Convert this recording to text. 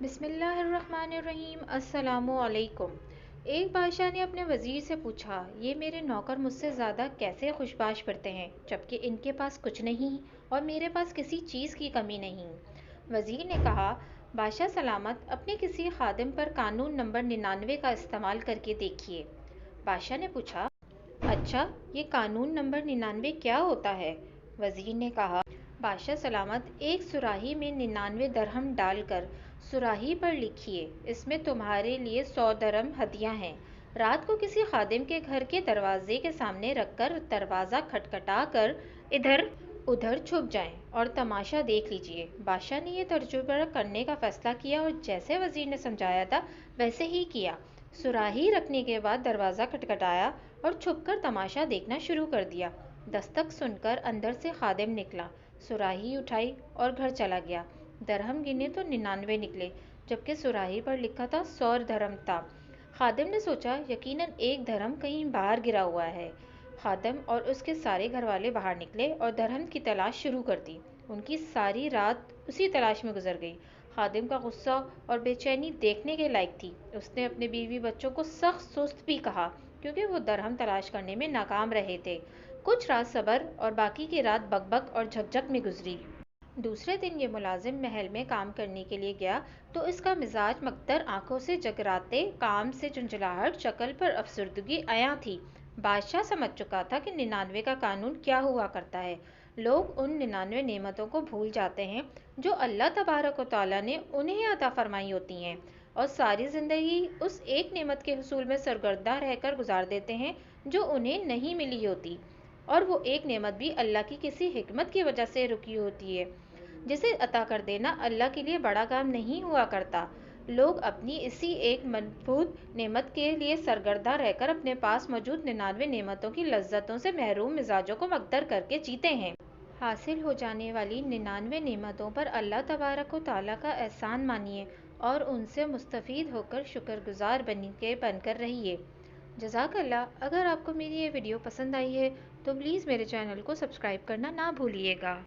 بسم اللہ الرحمن الرحیم۔ السلام علیکم۔ ایک بادشاہ نے اپنے وزیر سے پوچھا، یہ میرے نوکر مجھ سے زیادہ کیسے خوشباش پڑتے ہیں جبکہ ان کے پاس کچھ نہیں اور میرے پاس کسی چیز کی کمی نہیں؟ وزیر نے کہا، بادشاہ سلامت، اپنے کسی خادم پر قانون نمبر 99 کا استعمال کر کے دیکھیے۔ بادشاہ نے پوچھا، اچھا، یہ قانون نمبر 99 کیا ہوتا ہے؟ وزیر نے کہا، بادشاہ سلامت، ایک سراہی میں 99 درہم ڈال کر سراہی پر لکھیے، اس میں تمہارے لیے 100 درہم ہدیہ ہیں۔ رات کو کسی خادم کے گھر کے دروازے کے سامنے رکھ کر دروازہ کھٹکھٹا کر ادھر ادھر چھپ جائیں اور تماشا دیکھ لیجیے۔ بادشاہ نے یہ تجربہ کرنے کا فیصلہ کیا اور جیسے وزیر نے سمجھایا تھا ویسے ہی کیا۔ سراہی رکھنے کے بعد دروازہ کھٹکھٹایا اور چھپ کر تماشا دیکھنا شروع کر دیا۔ دستک سن کر اندر سے خادم نکلا، سراہی اٹھائی اور گھر چلا گیا۔ درہم گنے تو 99 نکلے جبکہ سراہی پر لکھا تھا 100 درہم تھا۔ خادم نے سوچا، یقیناً ایک درہم کہیں باہر گرا ہوا ہے۔ خادم اور اس کے سارے گھر والے باہر نکلے اور درہم کی تلاش شروع کر دی۔ ان کی ساری رات اسی تلاش میں گزر گئی۔ خادم کا غصہ اور بے چینی دیکھنے کے لائق تھی۔ اس نے اپنے بیوی بچوں کو سخت سست بھی کہا کیونکہ وہ درہم تلاش کرنے میں ناکام رہے تھے۔ کچھ رات صبر اور باقی کی رات بک بک اور جھک جھک میں گزری۔ دوسرے دن یہ ملازم محل میں کام کرنے کے لیے گیا تو اس کا مزاج مکدر، آنکھوں سے جگراتے، کام سے جھنجھلاہٹ، شکل پر افسردگی عیاں تھی۔ بادشاہ سمجھ چکا تھا کہ 99 کا قانون کیا ہوا کرتا ہے۔ لوگ ان 99 نعمتوں کو بھول جاتے ہیں جو اللہ تبارک و تعالیٰ نے انہیں عطا فرمائی ہوتی ہیں اور ساری زندگی اس ایک نعمت کے حصول میں سرگرداں رہ کر گزار دیتے ہیں جو انہیں نہیں ملی ہوتی، اور وہ ایک نعمت بھی اللہ کی کسی حکمت کی وجہ سے رکی ہوتی ہے جسے عطا کر دینا اللہ کے لیے بڑا کام نہیں ہوا کرتا۔ لوگ اپنی اسی ایک منفرد نعمت کے لیے سرگرداں رہ کر اپنے پاس موجود 99 نعمتوں کی لذتوں سے محروم مزاجوں کو مکدر کر کے جیتے ہیں۔ حاصل ہو جانے والی 99 نعمتوں پر اللہ تبارک و تعالیٰ کا احسان مانیے اور ان سے مستفید ہو کر شکر گزار بن کر رہیے۔ جزاک اللہ۔ اگر آپ کو میری یہ ویڈیو پسند آئی ہے تو پلیز میرے چینل کو سبسکرائب کرنا نہ بھولیے گا۔